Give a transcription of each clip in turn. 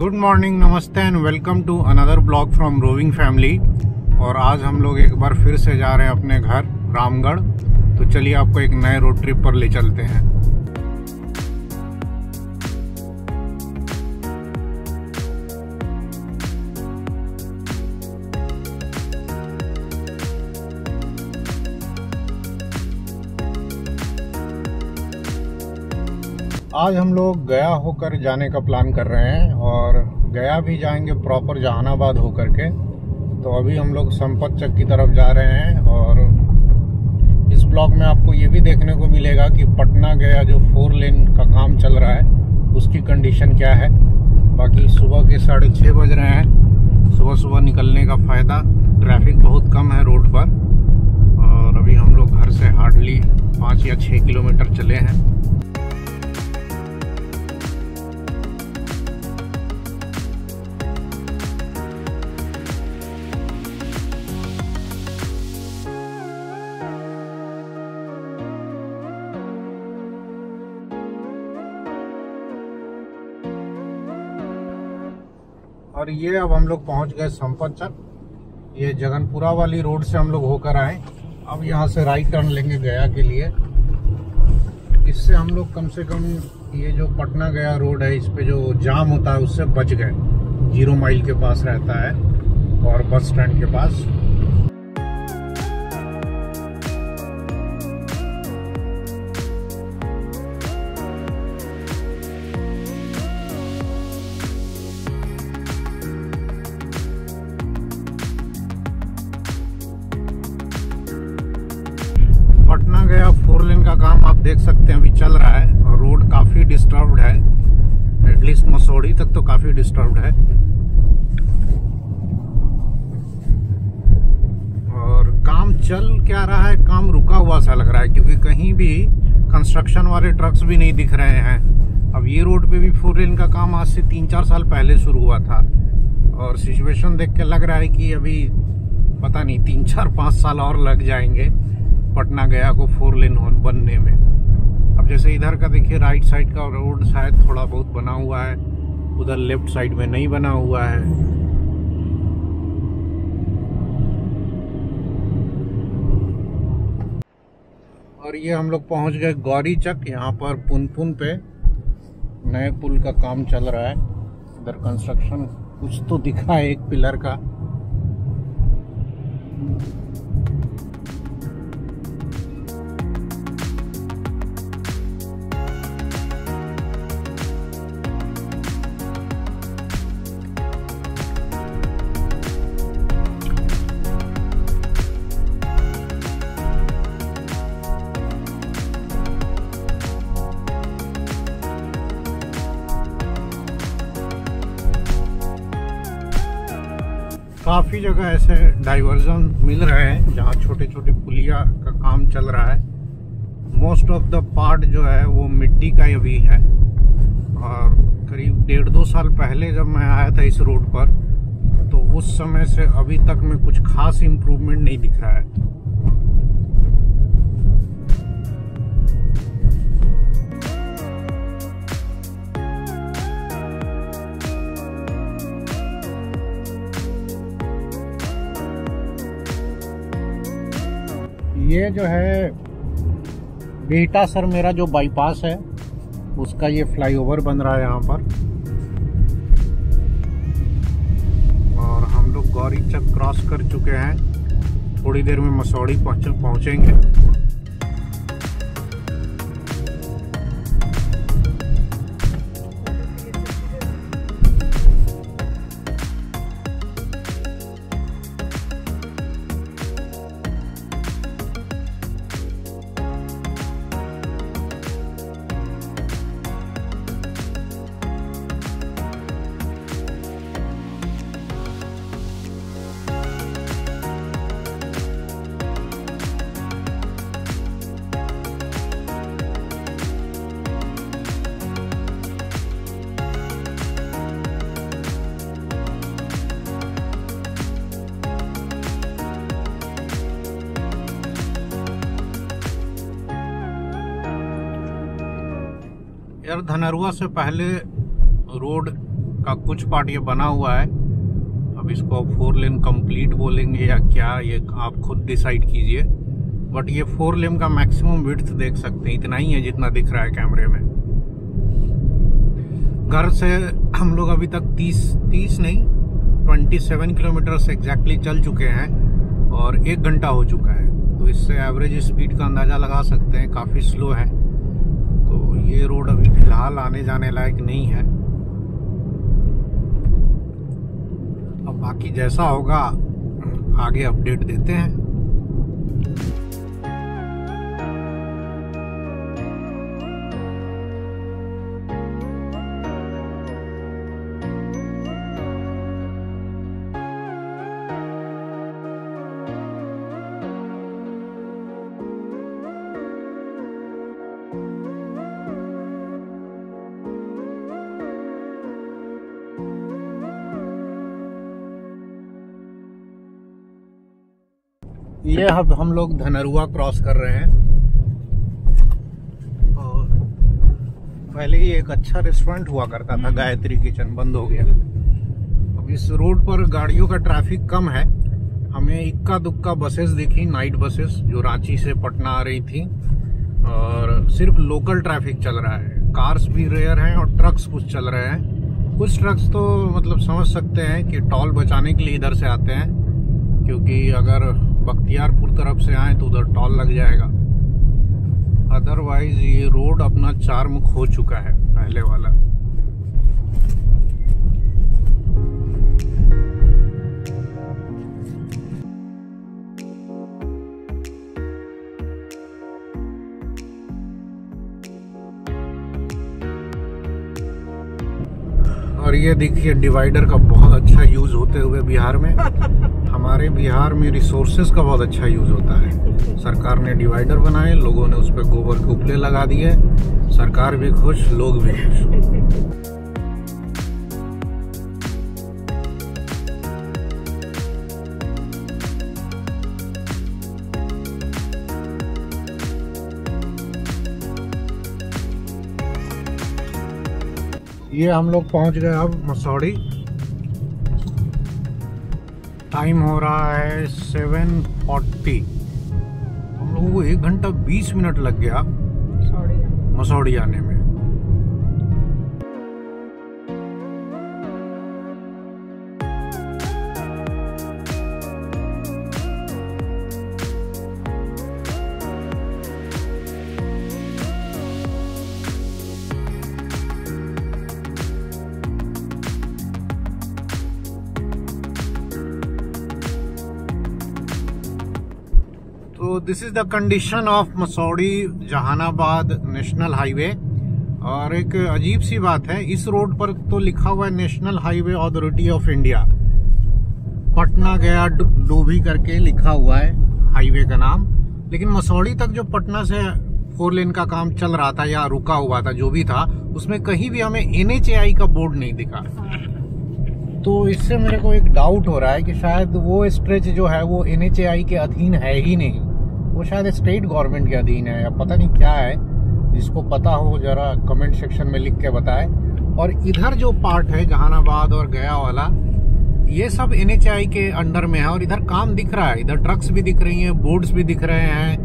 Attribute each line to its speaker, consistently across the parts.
Speaker 1: Good morning, नमस्ते and welcome to another blog from Roving Family. और आज हम लोग एक बार फिर से जा रहे हैं अपने घर रामगढ़। तो चलिए आपको एक नए रोड ट्रिप पर ले चलते हैं। आज हम लोग गया होकर जाने का प्लान कर रहे हैं और गया भी जाएंगे प्रॉपर जहानाबाद होकर के। तो अभी हम लोग संपत चक की तरफ जा रहे हैं और इस ब्लॉग में आपको ये भी देखने को मिलेगा कि पटना गया जो 4 लेन का काम चल रहा है उसकी कंडीशन क्या है। बाकी सुबह के 6:30 बज रहे हैं। सुबह सुबह निकलने का फ़ायदा, ट्रैफिक बहुत कम है रोड पर। और अभी हम लोग घर से हार्डली 5 या 6 किलोमीटर चले हैं। और ये अब हम लोग पहुंच गए संपत चक। ये जगनपुरा वाली रोड से हम लोग होकर आए। अब यहाँ से राइट टर्न लेंगे गया के लिए। इससे हम लोग कम से कम ये जो पटना गया रोड है इस पे जो जाम होता है उससे बच गए। 0 माइल के पास रहता है और बस स्टैंड के पास। पटना गया 4 लेन का काम आप देख सकते हैं अभी चल रहा है और रोड काफी डिस्टर्ब्ड है। एटलीस्ट मसौड़ी तक तो काफी डिस्टर्ब्ड है। और काम चल क्या रहा है, काम रुका हुआ सा लग रहा है क्योंकि कहीं भी कंस्ट्रक्शन वाले ट्रक्स भी नहीं दिख रहे हैं। अब ये रोड पे भी 4 लेन का काम आज से 3-4 साल पहले शुरू हुआ था और सिचुएशन देख के लग रहा है कि अभी पता नहीं 3-4-5 साल और लग जाएंगे पटना गया को 4 लेन बनने में। अब जैसे इधर का देखिए, राइट साइड का रोड शायद थोड़ा बहुत बना हुआ है, उधर लेफ्ट साइड में नहीं बना हुआ है। और ये हम लोग पहुंच गए गौरी चक। यहाँ पर पुनपुन पे नए पुल का काम चल रहा है। इधर कंस्ट्रक्शन कुछ तो दिखा है, एक पिलर का। काफ़ी जगह ऐसे डाइवर्जन मिल रहे हैं जहाँ छोटे छोटे पुलिया का काम चल रहा है। मोस्ट ऑफ द पार्ट जो है वो मिट्टी का ही अभी है। और करीब 1.5-2 साल पहले जब मैं आया था इस रोड पर तो उस समय से अभी तक में कुछ खास इम्प्रूवमेंट नहीं दिख रहा है। ये जो है बिहटा सर मेरा जो बाईपास है उसका ये फ्लाईओवर बन रहा है यहाँ पर। और हम लोग गौरी चक क्रॉस कर चुके हैं। थोड़ी देर में मसौड़ी पहुँचेंगे। यार धनरुआ से पहले रोड का कुछ पार्ट ये बना हुआ है। अब इसको 4 लेन कंप्लीट बोलेंगे या क्या, ये आप खुद डिसाइड कीजिए। बट ये 4 लेन का मैक्सिमम विड्थ देख सकते हैं, इतना ही है जितना दिख रहा है कैमरे में। घर से हम लोग अभी तक 27 किलोमीटर से एग्जैक्टली चल चुके हैं और 1 घंटा हो चुका है। तो इससे एवरेज स्पीड का अंदाजा लगा सकते हैं, काफ़ी स्लो है। तो ये रोड अभी फिलहाल आने जाने लायक नहीं है। अब बाकी जैसा होगा आगे अपडेट देते हैं। ये अब हम लोग धनरुआ क्रॉस कर रहे हैं और पहले ही एक अच्छा रेस्टोरेंट हुआ करता था, गायत्री किचन, बंद हो गया। अब इस रोड पर गाड़ियों का ट्रैफिक कम है। हमें इक्का दुक्का बसेस दिखी, नाइट बसेस जो रांची से पटना आ रही थी, और सिर्फ लोकल ट्रैफिक चल रहा है। कार्स भी रेयर हैं और ट्रक्स कुछ चल रहे हैं। कुछ ट्रक्स तो मतलब समझ सकते हैं कि टोल बचाने के लिए इधर से आते हैं, क्योंकि अगर बख्तियारपुर तरफ से आए तो उधर टोल लग जाएगा। अदरवाइज ये रोड अपना चार्म खो चुका है पहले वाला। और ये देखिए डिवाइडर का बहुत अच्छा यूज होते हुए बिहार में। हमारे बिहार में रिसोर्सेज का बहुत अच्छा यूज होता है। सरकार ने डिवाइडर बनाए, लोगों ने उस पर गोबर के उपले लगा दिए, सरकार भी खुश, लोग भी खुश। ये हम लोग पहुंच गए अब मसौड़ी। टाइम हो रहा है 7:40। हम लोगों को 1 घंटा 20 मिनट लग गया मसौड़ी आने में। तो this is the condition of Masaurhi Jehanabad national highway. और एक अजीब सी बात है, इस रोड पर तो लिखा हुआ है national highway authority of India, Patna गया डोभी करके लिखा हुआ है हाईवे का नाम। लेकिन मसौड़ी तक जो पटना से 4 लेन का काम चल रहा था या रुका हुआ था, जो भी था, उसमें कहीं भी हमें NHAI का बोर्ड नहीं दिखा। तो इससे मेरे को एक डाउट हो रहा है कि शायद वो स्ट्रेच जो है वो NHAI के अधीन है ही नहीं, वो शायद स्टेट गवर्नमेंट के अधीन है या पता नहीं क्या है। जिसको पता हो जरा कमेंट सेक्शन में लिख के बताए। और इधर जो पार्ट है जहानाबाद और गया वाला, ये सब NHAI के अंडर में है। और इधर काम दिख रहा है, इधर ट्रक्स भी दिख रही हैं, बोर्ड्स भी दिख रहे हैं।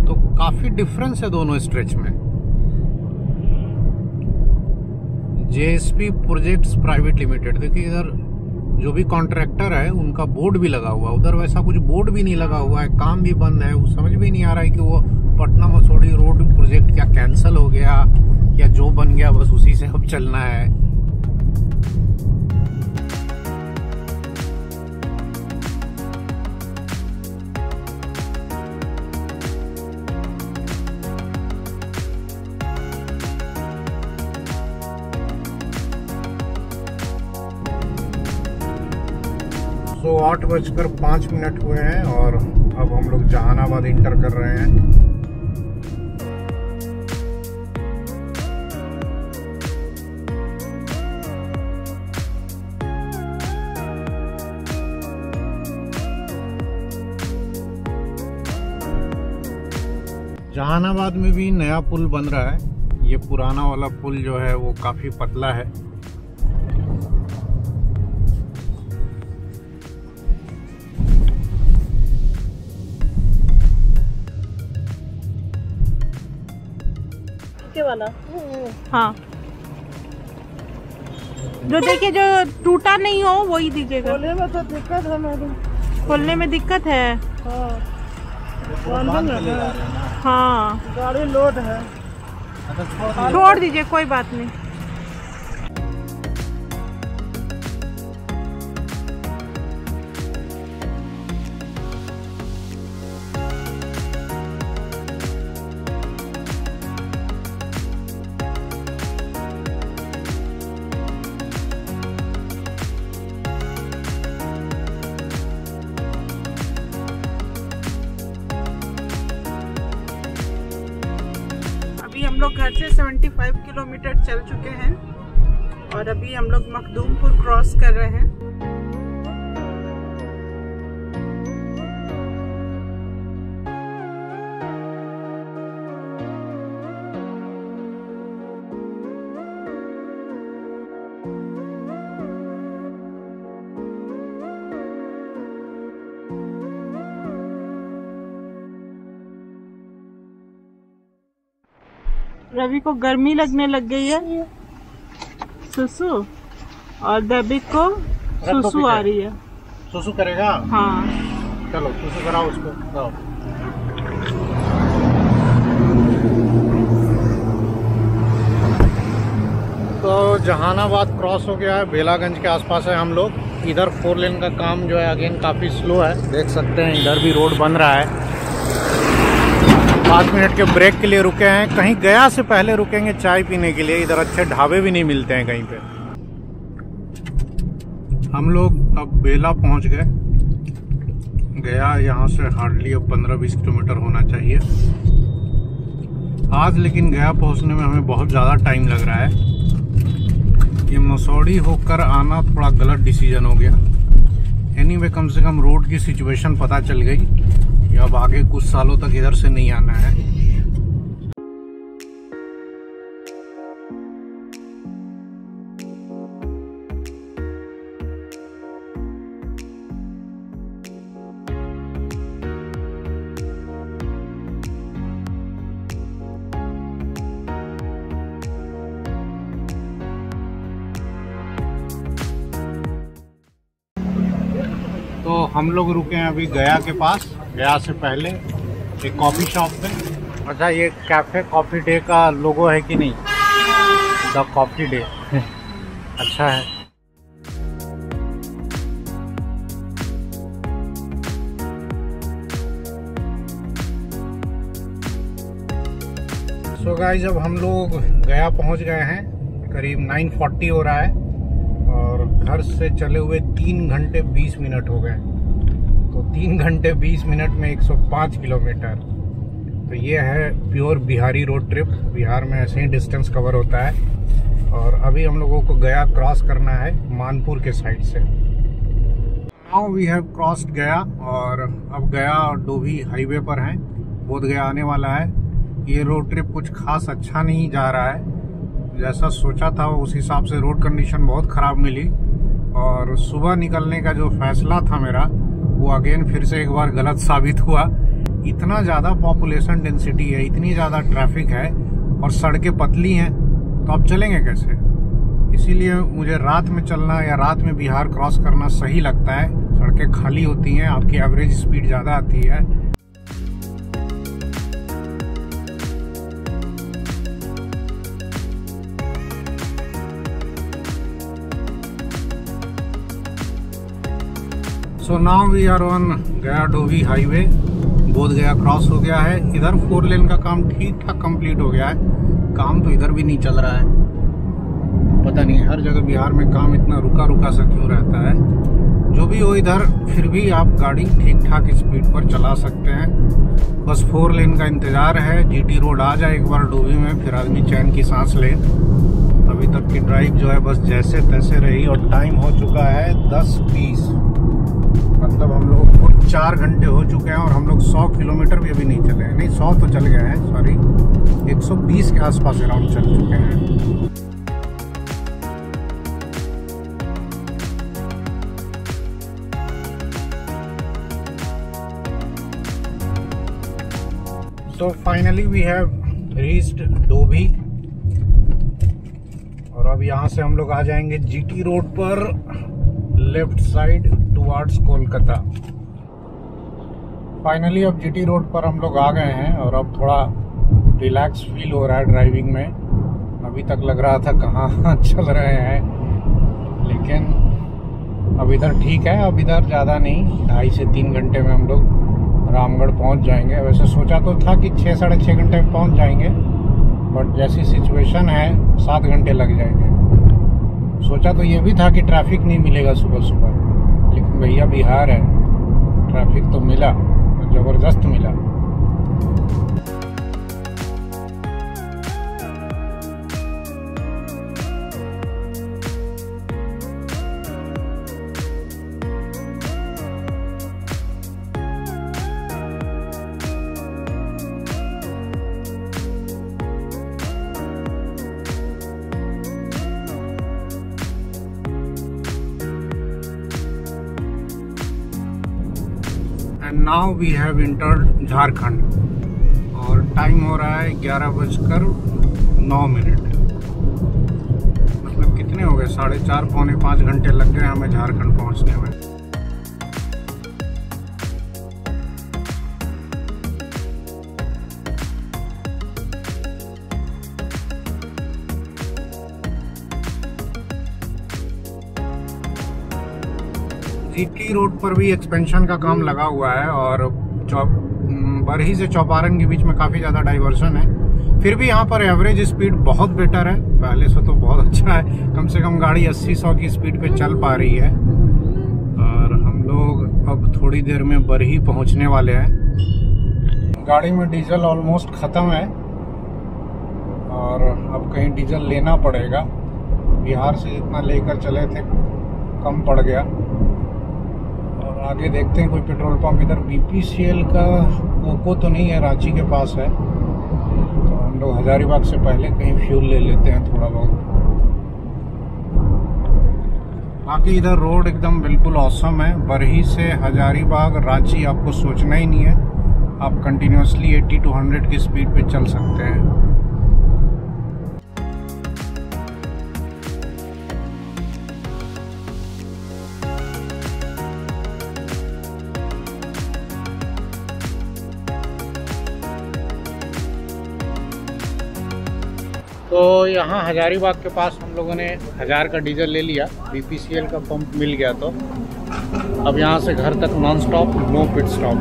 Speaker 1: तो काफी डिफरेंस है दोनों स्ट्रेच में। JSP प्रोजेक्ट्स प्राइवेट लिमिटेड, देखिए इधर जो भी कॉन्ट्रैक्टर है उनका बोर्ड भी लगा हुआ, उधर वैसा कुछ बोर्ड भी नहीं लगा हुआ है, काम भी बंद है। वो समझ भी नहीं आ रहा है कि वो पटना मसौड़ी रोड प्रोजेक्ट क्या कैंसिल हो गया या जो बन गया बस उसी से अब चलना है। तो 8:05 हुए हैं और अब हम लोग जहानाबाद इंटर कर रहे हैं। जहानाबाद में भी नया पुल बन रहा है, ये पुराना वाला पुल जो है वो काफ़ी पतला है।
Speaker 2: के वाला हाँ, जो देखिए जो टूटा नहीं हो वही दीजिएगा। खोलने में तो दिक्कत है मैडम, खोलने में दिक्कत है। हाँ गाड़ी लोड है, छोड़ दीजिए कोई बात नहीं। हम लोग घर से 75 किलोमीटर चल चुके हैं और अभी हम लोग मखदूमपुर क्रॉस कर रहे हैं। रवि को गर्मी लगने लग गई है सुसु, और देविक को सुसु आ रही है।
Speaker 1: सुसु करेगा?
Speaker 2: हाँ
Speaker 1: चलो सुसु कराओ उसको, जाओ। तो जहानाबाद क्रॉस हो गया है, बेलागंज के आसपास है हम लोग। इधर 4 लेन का काम जो है अगेन काफ़ी स्लो है, देख सकते हैं इधर भी रोड बन रहा है। 5 मिनट के ब्रेक के लिए रुके हैं, कहीं गया से पहले रुकेंगे चाय पीने के लिए। इधर अच्छे ढाबे भी नहीं मिलते हैं कहीं पे। हम लोग अब बेला पहुंच गए। गया यहाँ से हार्डली अब 15-20 किलोमीटर होना चाहिए आज, लेकिन गया पहुंचने में हमें बहुत ज़्यादा टाइम लग रहा है। ये मसौड़ी होकर आना थोड़ा गलत डिसीजन हो गया। एनीवे कम से कम रोड की सिचुएशन पता चल गई, अब आगे कुछ सालों तक इधर से नहीं आना है। तो हम लोग रुके हैं अभी गया के पास, गया से पहले एक कॉफ़ी शॉप पे। अच्छा ये कैफ़े कॉफ़ी डे का लोगो है कि नहीं? द कॉफ़ी डे अच्छा है। सो गाइस अब हम लोग गया पहुंच गए हैं, करीब 9:40 हो रहा है और घर से चले हुए 3 घंटे 20 मिनट हो गए। तो 3 घंटे 20 मिनट में 105 किलोमीटर, तो ये है pure Bihari road trip. Bihar में ऐसे ही डिस्टेंस कवर होता है। और अभी हम लोगों को गया क्रॉस करना है मानपुर के साइड से। नाउ वी हैव क्रॉस्ड गया और अब गया और डोभी हाईवे पर हैं, बोध गया आने वाला है। ये रोड ट्रिप कुछ खास अच्छा नहीं जा रहा है, जैसा सोचा था उस हिसाब से रोड कंडीशन बहुत ख़राब मिली। और सुबह निकलने का जो फैसला था मेरा वो अगेन फिर से एक बार गलत साबित हुआ। इतना ज़्यादा पॉपुलेशन डेंसिटी है, इतनी ज़्यादा ट्रैफिक है और सड़कें पतली हैं, तो अब चलेंगे कैसे? इसीलिए मुझे रात में चलना या रात में बिहार क्रॉस करना सही लगता है। सड़कें खाली होती हैं, आपकी एवरेज स्पीड ज़्यादा आती है। So now we are on Gaya Dobhi highway. बोध गया क्रॉस हो गया है। इधर 4 लेन का काम ठीक ठाक कंप्लीट हो गया है। काम तो इधर भी नहीं चल रहा है, पता नहीं हर जगह बिहार में काम इतना रुका रुका सा क्यों रहता है। जो भी हो इधर फिर भी आप गाड़ी ठीक ठाक स्पीड पर चला सकते हैं। बस 4 लेन का इंतजार है, जीटी रोड आ जाए एक बार डोभी में, फिर आदमी चैन की सांस ले। अभी तक की ड्राइव जो है बस जैसे तैसे रही और टाइम हो चुका है 10:20, मतलब हम लोग को 4 घंटे हो चुके हैं और हम लोग 100 किलोमीटर भी अभी नहीं चले हैं। नहीं 100 तो चल गए हैं, सॉरी 120 के आसपास अराउंड चल चुके हैं। So finally we have reached Dobhi और अब यहाँ से हम लोग आ जाएंगे जीटी रोड पर left side towards Kolkata. Finally अब जीटी रोड पर हम लोग आ गए हैं और अब थोड़ा रिलैक्स फील हो रहा है ड्राइविंग में। अभी तक लग रहा था कहाँ चल रहे हैं, लेकिन अब इधर ठीक है। अब इधर ज़्यादा नहीं, 2.5 से 3 घंटे में हम लोग रामगढ़ पहुंच जाएंगे। वैसे सोचा तो था कि 6 साढ़े 6 घंटे में पहुंच जाएंगे, बट जैसी सिचुएशन है 7 घंटे लग जाएंगे। सोचा तो ये भी था कि ट्रैफिक नहीं मिलेगा सुबह सुबह, लेकिन भैया बिहार है, ट्रैफिक तो मिला, ज़बरदस्त मिला। Now we have entered Jharkhand और टाइम हो रहा है 11:09। मतलब कितने हो गए, 4.5 पौने 5 घंटे लग गए हमें झारखंड पहुंचने में। जीटी रोड पर भी एक्सपेंशन का काम लगा हुआ है और बरही से चौपारण के बीच में काफ़ी ज़्यादा डाइवर्सन है। फिर भी यहाँ पर एवरेज स्पीड बहुत बेटर है, पहले से तो बहुत अच्छा है। कम से कम गाड़ी 80-100 की स्पीड पे चल पा रही है। और हम लोग अब थोड़ी देर में बरही पहुँचने वाले हैं। गाड़ी में डीजल ऑलमोस्ट ख़त्म है और अब कहीं डीजल लेना पड़ेगा। बिहार से जितना लेकर चले थे कम पड़ गया। आगे देखते हैं कोई पेट्रोल पंप। इधर बीपीसीएल का कोको तो नहीं है, रांची के पास है, तो हम लोग हजारीबाग से पहले कहीं फ्यूल ले लेते हैं थोड़ा बहुत। बाकी इधर रोड एकदम बिल्कुल ऑसम है। बरही से हजारीबाग रांची आपको सोचना ही नहीं है, आप कंटिन्यूसली 80 to 100 की स्पीड पे चल सकते हैं। तो यहाँ हजारीबाग के पास हम लोगों ने 1000 का डीजल ले लिया, बीपीसीएल का पंप मिल गया। तो अब यहाँ से घर तक non stop, no pit stop.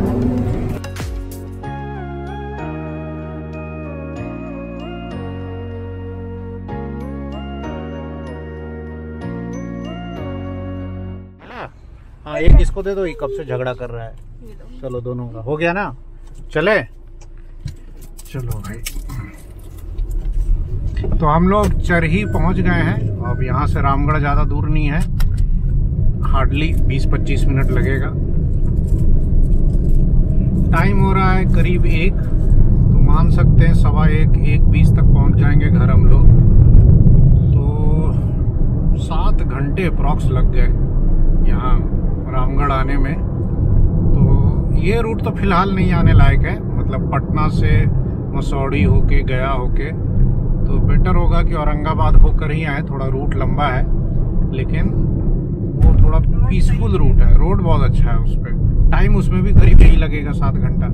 Speaker 1: हाँ, एक इसको दे दो, ये कब से झगड़ा कर रहा है। चलो दोनों का हो गया ना, चले चलो भाई। तो हम लोग चरही पहुंच गए हैं। अब यहाँ से रामगढ़ ज़्यादा दूर नहीं है, हार्डली 20-25 मिनट लगेगा। टाइम हो रहा है करीब 1, तो मान सकते हैं 1:15-1:20 तक पहुंच जाएंगे घर हम लोग। तो 7 घंटे अप्रॉक्स लग गए यहाँ रामगढ़ आने में। तो ये रूट तो फिलहाल नहीं आने लायक है, मतलब पटना से मसौड़ी होके गया होके, तो बेटर होगा कि औरंगाबाद होकर ही आए। थोड़ा रूट लंबा है, लेकिन वो थोड़ा पीसफुल रूट है, रोड बहुत अच्छा है उस पर। टाइम उसमें भी करीब यही लगेगा 7 घंटा।